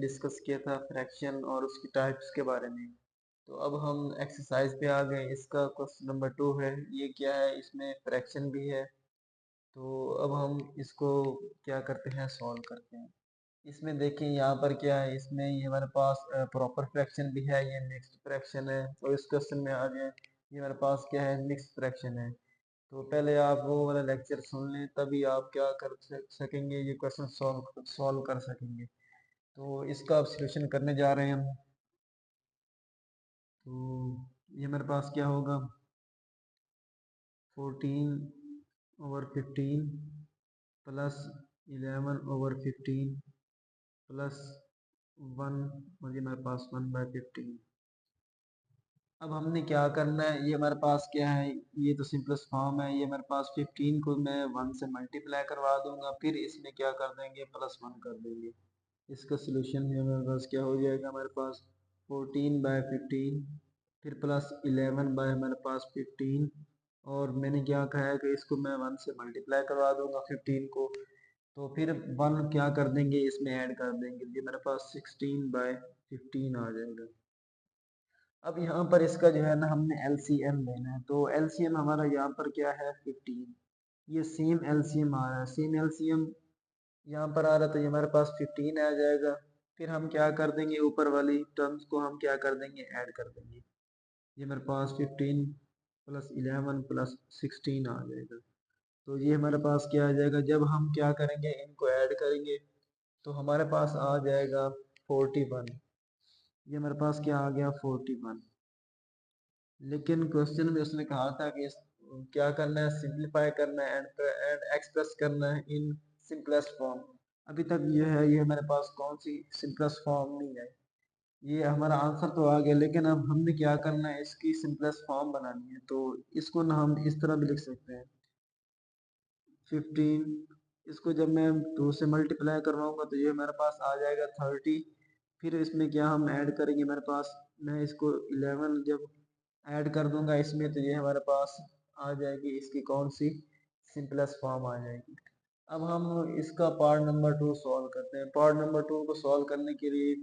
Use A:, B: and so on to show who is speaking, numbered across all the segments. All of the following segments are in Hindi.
A: डिस्कस किया था फ्रैक्शन और उसकी टाइप्स के बारे में। तो अब हम एक्सरसाइज पे आ गए। इसका क्वेश्चन नंबर 2 है। ये क्या है, इसमें फ्रैक्शन भी है। तो अब हम इसको क्या करते हैं, सॉल्व करते हैं। इसमें देखें यहाँ पर क्या है, इसमें ये हमारे पास प्रॉपर फ्रैक्शन भी है, ये मिक्स्ड फ्रैक्शन है। और इस क्वेश्चन में आ गए, ये हमारे पास क्या है, मिक्स्ड फ्रैक्शन है। तो पहले आप वो वाला लेक्चर सुन लें, तभी आप क्या कर सकेंगे, ये क्वेश्चन सॉल्व कर सकेंगे। तो इसका अब सॉल्यूशन करने जा रहे हैं हम। तो ये मेरे पास क्या होगा, 14/15 प्लस 11/15 प्लस 1, और ये मेरे पास 1/15। अब हमने क्या करना है, ये हमारे पास क्या है, ये तो सिंपलेस्ट फॉर्म है। ये मेरे पास 15 को मैं 1 से मल्टीप्लाई करवा दूंगा, फिर इसमें क्या कर देंगे, +1 कर देंगे। इसका सोल्यूशन है हमारे पास क्या हो जाएगा, हमारे पास 14/15 फिर प्लस 11 हमारे पास 15, और मैंने क्या कहा है कि इसको मैं 1 से मल्टीप्लाई करवा दूंगा 15 को। तो फिर 1 क्या कर देंगे, इसमें ऐड कर देंगे, ये मेरे पास 16/15 आ जाएगा। अब यहाँ पर इसका जो है ना, हमने एलसीएम लेना है। तो एलसीएम हमारा यहाँ पर क्या है, 15। ये सेम एलसीएम आ रहा है, सेम एलसीएम यहाँ पर आ रहा है, तो ये हमारे पास 15 आ जाएगा। फिर हम क्या कर देंगे, ऊपर वाली टर्म्स को हम क्या कर देंगे, ऐड कर देंगे। ये मेरे पास 15 प्लस 11 प्लस 16 आ जाएगा। तो ये हमारे पास क्या आ जाएगा, जब हम क्या करेंगे, इनको ऐड करेंगे, तो हमारे पास आ जाएगा 41। ये हमारे पास क्या आ गया, 41। लेकिन क्वेश्चन में उसने कहा था कि क्या करना है, सिंप्लीफाई करना है एंड एक्सप्रेस करना है इन सिंपलेस्ट फॉर्म। अभी तक ये है, ये हमारे पास कौन सी सिंपलेस्ट फॉर्म नहीं है। ये हमारा आंसर तो आ गया, लेकिन अब हमने क्या करना है, इसकी सिंपलेस्ट फॉर्म बनानी है। तो इसको ना हम इस तरह भी लिख सकते हैं, 15, इसको जब मैं 2 से मल्टीप्लाई करवाऊंगा तो ये हमारे पास आ जाएगा 30। फिर इसमें क्या हम ऐड करेंगे, मेरे पास मैं इसको 11 जब ऐड कर दूंगा इसमें, तो ये हमारे पास आ जाएगी, इसकी कौन सी सिंपलेस्ट फॉर्म आ जाएगी। अब हम इसका पार्ट नंबर 2 सॉल्व करते हैं। पार्ट नंबर 2 को सॉल्व करने के लिए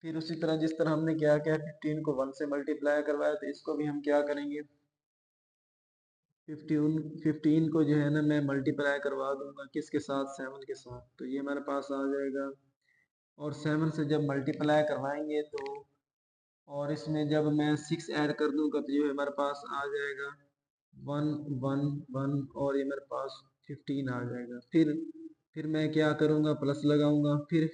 A: फिर उसी तरह जिस तरह हमने क्या किया, 15 को 1 से मल्टीप्लाई करवाया, तो इसको भी हम क्या करेंगे, 15 को जो है ना, मैं मल्टीप्लाई करवा दूंगा किसके साथ, 7 के साथ। तो ये हमारे पास आ जाएगा, और 7 से जब मल्टीप्लाई करवाएंगे तो, और इसमें जब मैं 6 ऐड कर दूंगा, तो ये हमारे पास आ जाएगा 1 1 1, और ये मेरे पास 15 आ जाएगा। फिर मैं क्या करूँगा, प्लस लगाऊंगा। फिर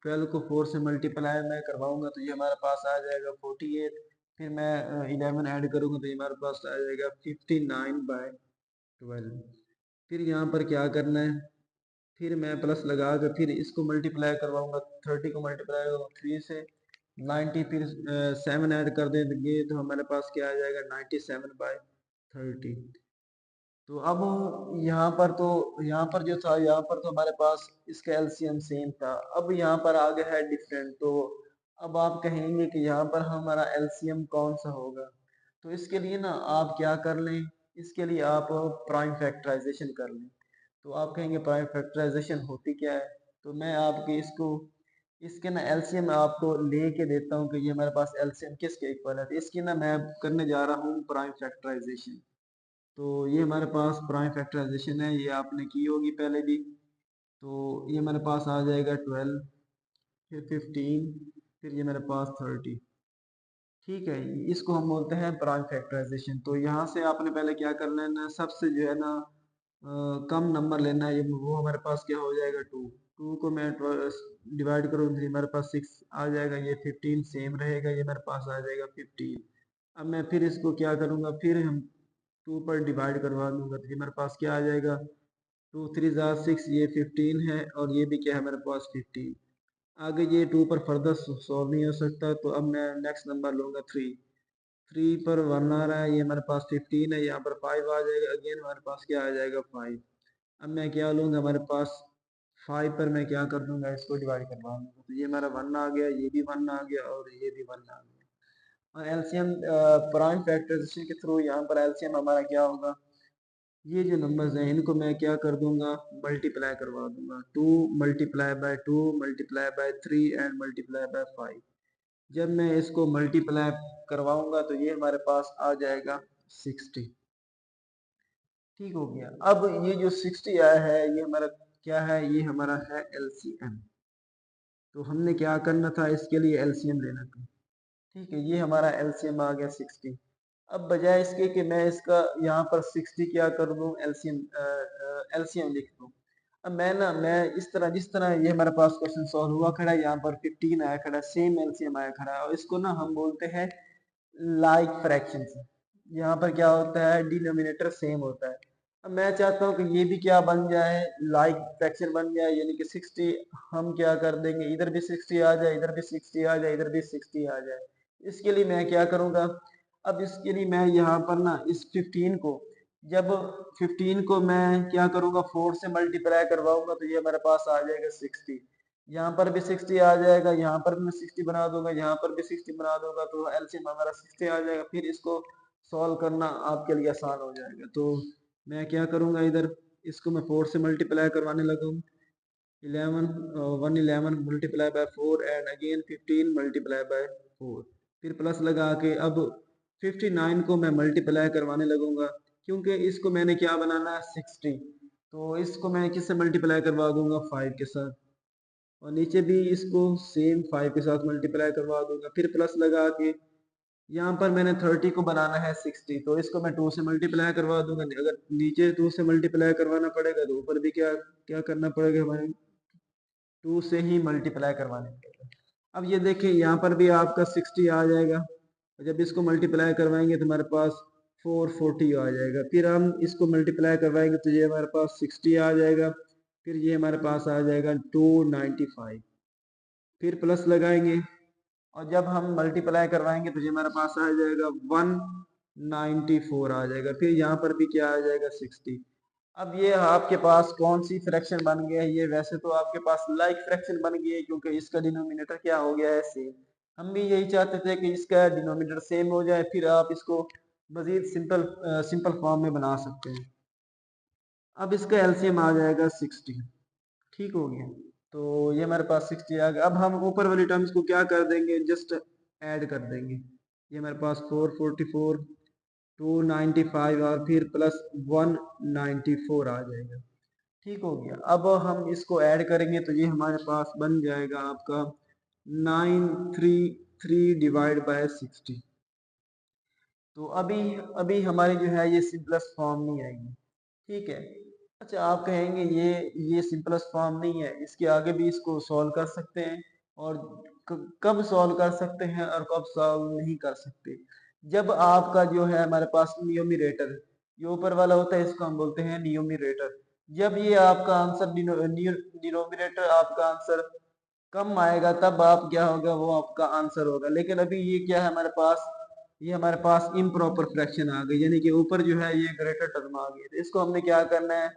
A: 12 को 4 से मल्टीप्लाई मैं करवाऊंगा, तो ये हमारे पास आ जाएगा 48। फिर मैं 11 ऐड करूँगा, तो ये हमारे पास आ जाएगा 59/12। फिर यहाँ पर क्या करना है, फिर मैं प्लस लगा कर फिर इसको मल्टीप्लाई करवाऊंगा, 30 को मल्टीप्लाई करूँगा 3 से 90, फिर 7 ऐड कर देंगे, तो हमारे पास क्या आ जाएगा, 97/30। तो अब यहाँ पर जो था, यहाँ पर तो हमारे पास इसका एलसीएम सेम था। अब यहाँ पर आ गया है डिफरेंट। तो अब आप कहेंगे कि यहाँ पर हमारा एलसीएम कौन सा होगा। तो इसके लिए ना आप क्या कर लें, इसके लिए आप प्राइम फैक्टराइजेशन कर लें। तो आप कहेंगे प्राइम फैक्टराइजेशन होती क्या है। तो मैं आपके इसके ना एलसीएम आपको लेके देता हूँ कि ये हमारे पास एलसीएम किसके इक्वल है। तो इसकी ना मैं करने जा रहा हूँ प्राइम फैक्टराइजेशन। तो ये हमारे पास प्राइम फैक्टराइजेशन है, ये आपने की होगी पहले भी। तो ये मेरे पास आ जाएगा 12, फिर 15, फिर ये मेरे पास 30। ठीक है, इसको हम बोलते हैं प्राइम फैक्टराइजेशन। तो यहाँ से आपने पहले क्या करना है ना, सबसे जो है ना कम नंबर लेना है। ये वो हमारे पास क्या हो जाएगा, 2। 2 को मैं डिवाइड करूँ, तो हमारे पास 6 आ जाएगा। ये 15 सेम रहेगा, ये मेरे पास आ जाएगा 15। अब मैं फिर इसको क्या करूँगा, फिर हम 2 पर डिवाइड करवा दूंगा, तो ये मेरे पास क्या आ जाएगा, 2 3 ज़ा 6, ये 15 है, और ये भी क्या है मेरे पास 15। आगे ये 2 पर फर्दर सॉल्व नहीं हो सकता, तो अब मैं नेक्स्ट नंबर लूँगा 3। 3 पर 1 आ रहा है, ये हमारे पास 15 है, यहाँ पर 5 आ जाएगा, अगेन हमारे पास क्या आ जाएगा, 5। अब मैं क्या लूँगा, हमारे पास 5 पर मैं क्या कर दूंगा, इसको डिवाइड करवा दूंगा, तो ये हमारा 1 आ गया, ये भी 1 आ गया, और ये भी 1 आ गया। और एलसीएम प्राइम फैक्टराइजेशन के थ्रू यहाँ पर एलसीएम हमारा क्या होगा, ये जो नंबर्स हैं इनको मैं क्या कर दूंगा, मल्टीप्लाई करवा दूंगा। 2 multiply by 2 multiply by 3 and multiply by 5। जब मैं इसको मल्टीप्लाई करवाऊंगा तो ये हमारे पास आ जाएगा 60। ठीक हो गया। अब ये जो 60 आया है ये हमारा क्या है, ये हमारा है एलसीएम। तो हमने क्या करना था, इसके लिए एलसीएम लेना था। ठीक है, ये हमारा एलसीएम आ गया 60। अब बजाय इसके कि मैं इसका यहाँ पर 60 क्या कर दूं, एलसीएम एलसीएम लिख दूं। अब मैं इस तरह, जिस तरह ये हमारे पास क्वेश्चन सॉल्व हुआ खड़ा है, यहाँ पर 15 आया खड़ा है, सेम एलसीएम आया खड़ा है, और इसको ना हम बोलते हैं लाइक फ्रैक्शन। यहाँ पर क्या होता है, डिनोमिनेटर सेम होता है। अब मैं चाहता हूँ कि ये भी क्या बन जाए, लाइक फ्रैक्शन बन जाए, यानी कि 60 हम क्या कर देंगे, इधर भी 60 आ जाए, इधर भी 60 आ जाए, इधर भी 60 आ जाए। इसके लिए मैं क्या करूँगा, अब इसके लिए मैं यहाँ पर ना इस 15 को, जब 15 को मैं क्या करूँगा, 4 से मल्टीप्लाई करवाऊंगा तो ये हमारे पास आ जाएगा 60। यहाँ पर भी 60 आ जाएगा, यहाँ पर भी मैं 60 बना दूंगा, यहाँ पर भी 60 बना दूंगा, तो एलसीएम हमारा 60 आ जाएगा। फिर इसको सॉल्व करना आपके लिए आसान हो जाएगा। तो मैं क्या करूंगा, इधर इसको मैं 4 से मल्टीप्लाई करवाने लगा हूँ। 11 111 multiply by 4 and again 15 multiply by 4। फिर प्लस लगा के अब 59 को मैं मल्टीप्लाई करवाने लगूंगा, क्योंकि इसको मैंने क्या बनाना है, 60। तो इसको मैं किससे मल्टीप्लाई करवा दूंगा, 5 के साथ। और नीचे भी इसको सेम 5 के साथ मल्टीप्लाई करवा दूंगा। फिर प्लस लगा के यहाँ पर मैंने 30 को बनाना है 60, तो इसको मैं 2 से मल्टीप्लाई करवा दूंगा। अगर नीचे 2 से मल्टीप्लाई करवाना पड़ेगा तो ऊपर भी क्या क्या करना पड़ेगा, हमारे 2 से ही मल्टीप्लाई करवाने पड़ेगा। अब ये देखिए यहाँ पर भी आपका 60 आ जाएगा, जब इसको मल्टीप्लाई करवाएंगे तो हमारे पास 440 आ जाएगा। फिर हम इसको मल्टीप्लाई करवाएंगे तो ये हमारे पास 60 आ जाएगा। फिर ये हमारे पास आ जाएगा 295। फिर प्लस लगाएंगे, और जब हम मल्टीप्लाई करवाएंगे तो ये हमारे पास आ जाएगा 194 आ जाएगा। फिर यहाँ पर भी क्या आ जाएगा, 60। अब ये आपके पास कौन सी फ्रैक्शन बन गया है, ये वैसे तो आपके पास लाइक फ्रैक्शन बन गई है, क्योंकि इसका डिनोमिनेटर क्या हो गया है, सेम। हम भी यही चाहते थे कि इसका डिनोमिनेटर सेम हो जाए, फिर आप इसको मजीद सिंपल सिंपल फॉर्म में बना सकते हैं। अब इसका एलसीएम आ जाएगा 60। ठीक हो गया। तो ये हमारे पास 60 आ गया। अब हम ऊपर वाली टर्म्स को क्या कर देंगे, जस्ट ऐड कर देंगे। ये हमारे पास 444, 295 और फिर प्लस 194 आ जाएगा। ठीक हो गया। अब हम इसको ऐड करेंगे तो ये हमारे पास बन जाएगा आपका 933 डिवाइड बाय 60। तो अभी अभी हमारी जो है ये सिंपलेस्ट फॉर्म नहीं आएगी। ठीक है। अच्छा, आप कहेंगे ये सिंपलेस्ट फॉर्म नहीं है, इसके आगे भी इसको सॉल्व कर सकते हैं। और कब सॉल्व कर सकते हैं और कब सॉल्व नहीं कर सकते, जब आपका जो है हमारे पास न्यूमरेटर, ये ऊपर वाला होता है, इसको हम बोलते हैं न्यूमरेटर। जब ये आपका आंसर डिनोमिनेटर आपका आंसर कम आएगा तब आप क्या होगा, वो आपका आंसर होगा। लेकिन अभी ये क्या है हमारे पास, ये हमारे पास इम्प्रॉपर फ्रैक्शन आ गई, यानी कि ऊपर जो है ये ग्रेटर टर्म आ गई। तो इसको हमने क्या करना है,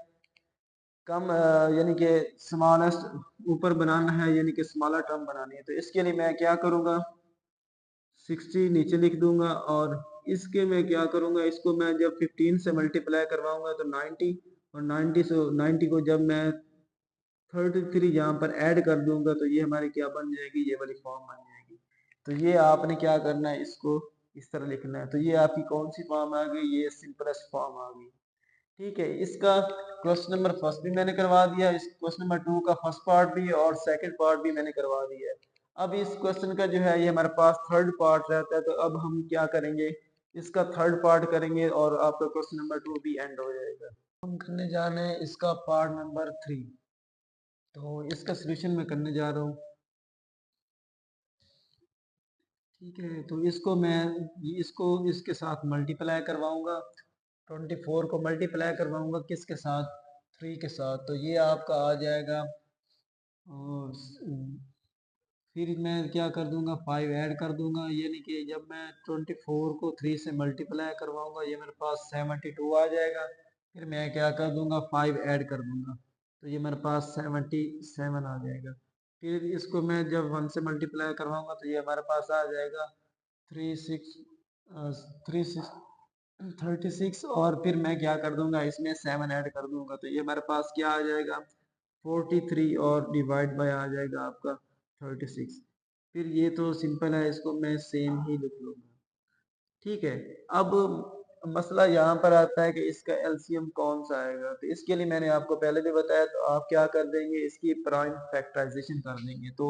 A: कम यानी कि स्मॉलेस्ट ऊपर बनाना है, यानी कि स्मॉलर टर्म बनानी है। तो इसके लिए मैं क्या करूंगा, 60 नीचे लिख दूंगा, और इसके मैं क्या करूंगा, इसको मैं जब 15 से मल्टीप्लाई करवाऊंगा तो 90, और 90 से 90 को जब मैं 33 यहाँ पर ऐड कर दूंगा तो ये हमारी क्या बन जाएगी, ये वाली फॉर्म बन जाएगी। तो ये आपने क्या करना है, इसको इस तरह लिखना है। तो ये आपकी कौन सी फॉर्म आ गई, ये सिंपलेस्ट फॉर्म आ गई। ठीक है, इसका क्वेश्चन नंबर फर्स्ट भी मैंने करवा दिया, इस क्वेश्चन नंबर 2 का फर्स्ट पार्ट भी और सेकंड पार्ट भी मैंने करवा दिया है। अब इस क्वेश्चन का जो है ये हमारे पास थर्ड पार्ट रहता है, तो अब हम क्या करेंगे, इसका थर्ड पार्ट करेंगे और आपका क्वेश्चन नंबर 2 भी एंड हो जाएगा। हम करने जा रहे हैं इसका पार्ट नंबर 3। तो इसका सोल्यूशन मैं करने जा रहा हूँ। ठीक है, तो इसको मैं इसको इसके साथ मल्टीप्लाई करवाऊंगा। 24 को मल्टीप्लाई करवाऊंगा किसके साथ, 3 के साथ। तो ये आपका आ जाएगा, और फिर मैं क्या कर दूंगा, 5 ऐड कर दूंगा, यानी कि जब मैं 24 को 3 से मल्टीप्लाई करवाऊंगा ये मेरे पास 72 आ जाएगा। फिर मैं क्या कर दूंगा, 5 ऐड कर दूंगा, तो ये मेरे पास 77 आ जाएगा। फिर इसको मैं जब 1 से मल्टीप्लाई करवाऊंगा तो ये हमारे पास आ जाएगा 36 36 36 और फिर मैं क्या कर दूंगा इसमें 7 ऐड कर दूंगा, तो ये हमारे पास क्या आ जाएगा 43 और डिवाइड बाय आ जाएगा आपका 36। फिर ये तो सिंपल है, इसको मैं सेम ही लिख लूंगा। ठीक है। अब मसला यहाँ पर आता है कि इसका एलसीएम कौन सा आएगा, तो इसके लिए मैंने आपको पहले भी बताया, तो आप क्या कर देंगे इसकी प्राइम फैक्टराइजेशन कर देंगे। तो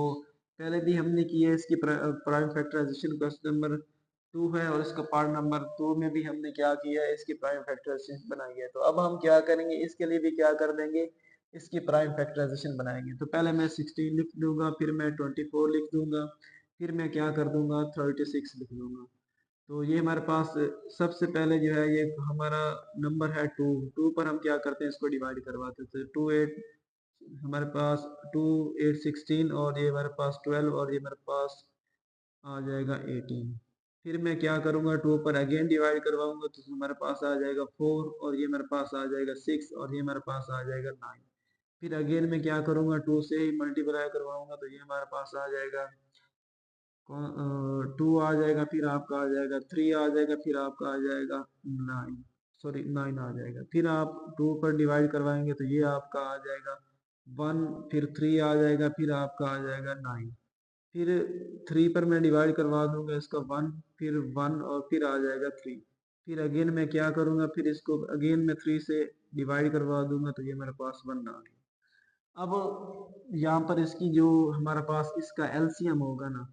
A: पहले भी हमने की है इसकी प्राइम फैक्टराइजेशन, क्वेश्चन नंबर 2 है, और इसका पार्ट नंबर 2 में भी हमने क्या किया है इसकी प्राइम फैक्टराइजेशन बनाई है। तो अब हम क्या करेंगे इसके लिए भी क्या कर देंगे इसकी प्राइम फैक्टराइजेशन बनाएंगे। तो पहले मैं 16 लिख दूंगा, फिर मैं 24 लिख दूंगा, फिर मैं क्या कर दूंगा 36 लिख दूंगा। तो ये हमारे पास सबसे पहले जो है ये हमारा नंबर है 2। 2 पर हम क्या करते हैं इसको डिवाइड करवाते हैं, तो 2 8 हमारे पास 2 8 16, और ये हमारे पास 12, और ये हमारे पास आ जाएगा 18। फिर मैं क्या करूँगा 2 पर अगेन डिवाइड करवाऊंगा, तो हमारे पास आ जाएगा 4, और ये हमारे पास आ जाएगा 6, और ये हमारे पास आ जाएगा 9। फिर अगेन मैं क्या करूँगा 2 से ही मल्टीप्लाई करवाऊंगा, तो ये हमारे पास आ जाएगा 2 आ जाएगा, फिर आपका आ जाएगा 3 आ जाएगा, फिर आपका आ जाएगा 9, सॉरी 9 आ जाएगा। फिर आप 2 पर डिवाइड करवाएंगे तो ये आपका आ जाएगा 1, फिर 3 आ जाएगा, फिर आपका आ जाएगा 9। फिर 3 पर मैं डिवाइड करवा दूंगा इसका 1, फिर 1 और फिर आ जाएगा 3। फिर अगेन मैं क्या करूंगा फिर इसको अगेन मैं 3 से डिवाइड करवा दूंगा, तो ये मेरे पास 1 आ गया। अब यहाँ पर इसकी जो हमारे पास इसका एलसीएम होगा ना,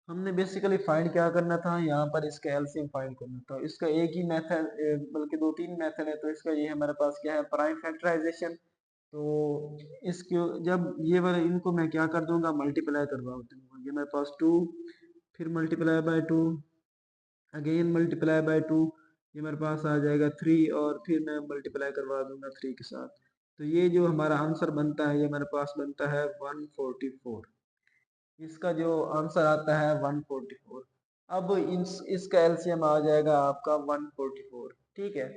A: हमने बेसिकली फाइंड क्या करना था यहाँ पर इसका एलसीएम फाइंड करना था। इसका एक ही मेथड बल्कि दो तीन मेथड है, तो इसका ये हमारे पास क्या है प्राइम फैक्टराइजेशन। तो इसको जब ये वाले इनको मैं क्या कर दूंगा मल्टीप्लाई करवा दूंगा, ये मेरे पास 2, फिर multiply by 2, again multiply by 2, ये मेरे पास आ जाएगा 3, और फिर मैं मल्टीप्लाई करवा दूंगा 3 के साथ। तो ये जो हमारा आंसर बनता है ये मेरे पास बनता है 144। इसका जो आंसर आता है 144। अब इसका एलसीएम आ जाएगा आपका 144। ठीक है।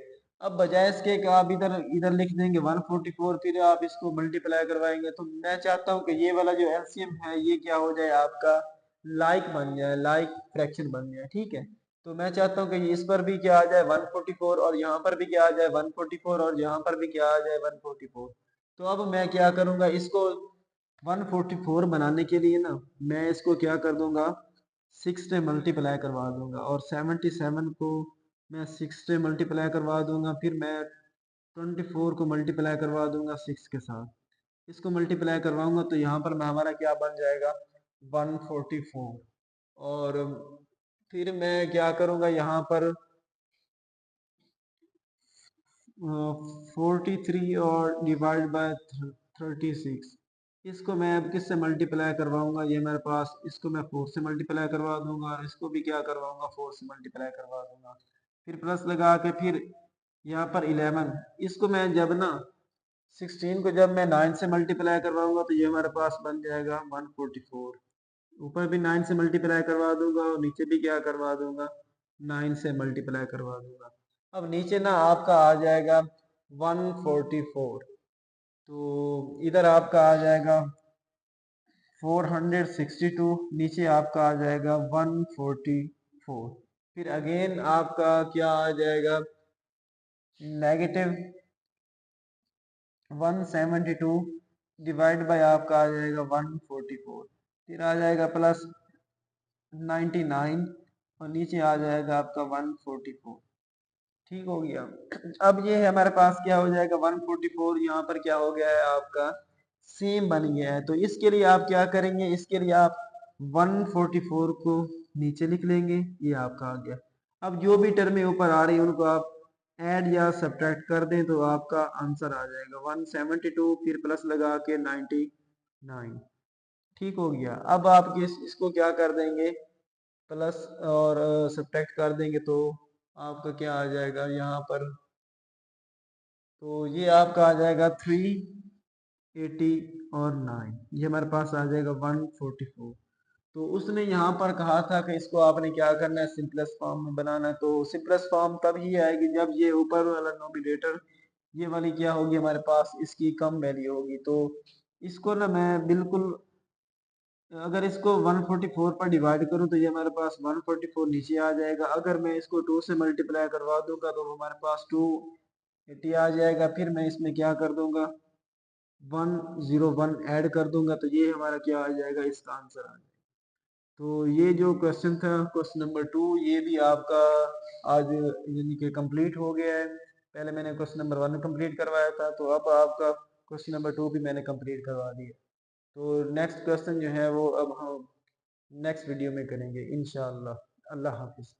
A: अब बजाय इसके कि आप इधर इधर लिख देंगे 144, फिर आप इसको मल्टीप्लाई करवाएंगे, तो मैं चाहता हूँ कि ये वाला जो एलसीएम है ये क्या हो जाए आपका लाइक बन जाए, लाइक फ्रैक्शन बन जाए। ठीक है। तो मैं चाहता हूँ कि इस पर भी क्या आ जाए 144, और यहाँ पर भी क्या आ जाए 144, और यहाँ पर भी क्या आ जाए 144। तो अब मैं क्या करूँगा इसको 144 बनाने के लिए ना मैं इसको क्या कर दूंगा 6 से मल्टीप्लाई करवा दूंगा, और 77 को मैं 6 से मल्टीप्लाई करवा दूंगा, फिर मैं 24 को मल्टीप्लाई करवा दूंगा 6 के साथ। इसको मल्टीप्लाई करवाऊंगा तो यहाँ पर मैं हमारा क्या बन जाएगा 144। और फिर मैं क्या करूँगा यहाँ पर 43 और डिवाइड बाय 36, इसको मैं अब किससे मल्टीप्लाई करवाऊंगा, ये मेरे पास इसको मैं 4 से मल्टीप्लाई करवा दूंगा, और इसको भी क्या करवाऊंगा 4 से मल्टीप्लाई करवा दूंगा। फिर प्लस लगा के फिर यहाँ पर 11, इसको मैं जब ना 16 को जब मैं 9 से मल्टीप्लाई करवाऊंगा तो ये हमारे पास बन जाएगा 144। ऊपर भी 9 से मल्टीप्लाई करवा दूंगा और नीचे भी क्या करवा दूंगा 9 से मल्टीप्लाई करवा दूंगा। अब नीचे ना आपका आ जाएगा 144, तो इधर आपका आ जाएगा 462, नीचे आपका आ जाएगा 144। फिर अगेन आपका क्या आ जाएगा नेगेटिव 172 डिवाइड बाय आपका आ जाएगा 144, फिर आ जाएगा प्लस 99, और नीचे आ जाएगा आपका 144। ठीक हो गया। अब ये हमारे पास क्या हो जाएगा 144, यहाँ पर क्या हो गया है आपका सेम बन गया है। तो इसके लिए आप क्या करेंगे इसके लिए आप 144 को नीचे लिख लेंगे, ये आपका आ गया। अब जो भी टर्में ऊपर आ रही है उनको आप ऐड या सब्ट्रैक्ट कर दें तो आपका आंसर आ जाएगा 172, फिर प्लस लगा के 99। ठीक हो गया। अब आप इसको क्या कर देंगे प्लस और सब्ट्रैक्ट कर देंगे तो आपका क्या आ जाएगा यहाँ पर, तो ये आपका आ जाएगा 380 और 9, ये हमारे पास आ जाएगा 144। तो उसने यहाँ पर कहा था कि इसको आपने क्या करना है सिंपलेस्ट फॉर्म में बनाना है। तो सिंपलेस्ट फॉर्म तब ही आएगी जब ये ऊपर वाला नोमिनेटर ये वाली क्या होगी हमारे पास इसकी कम वैल्यू होगी। तो इसको ना मैं बिल्कुल अगर इसको 144 पर डिवाइड करूं तो ये हमारे पास 144 नीचे आ जाएगा। अगर मैं इसको 2 से मल्टीप्लाई करवा दूंगा तो हमारे पास 280 आ जाएगा। फिर मैं इसमें क्या कर दूंगा, 101 ऐड कर दूंगा तो ये हमारा क्या आ जाएगा, इसका आंसर आ जाएगा। तो ये जो क्वेश्चन था, क्वेश्चन नंबर 2, ये भी आपका आज यानी कि कंप्लीट हो गया है। पहले मैंने क्वेश्चन नंबर 1 कंप्लीट करवाया था, तो अब आपका क्वेश्चन नंबर 2 भी मैंने कंप्लीट करवा दिया। तो नेक्स्ट क्वेश्चन जो है वो अब हम नेक्स्ट वीडियो में करेंगे इंशाअल्लाह। अल्लाह हाफिज़।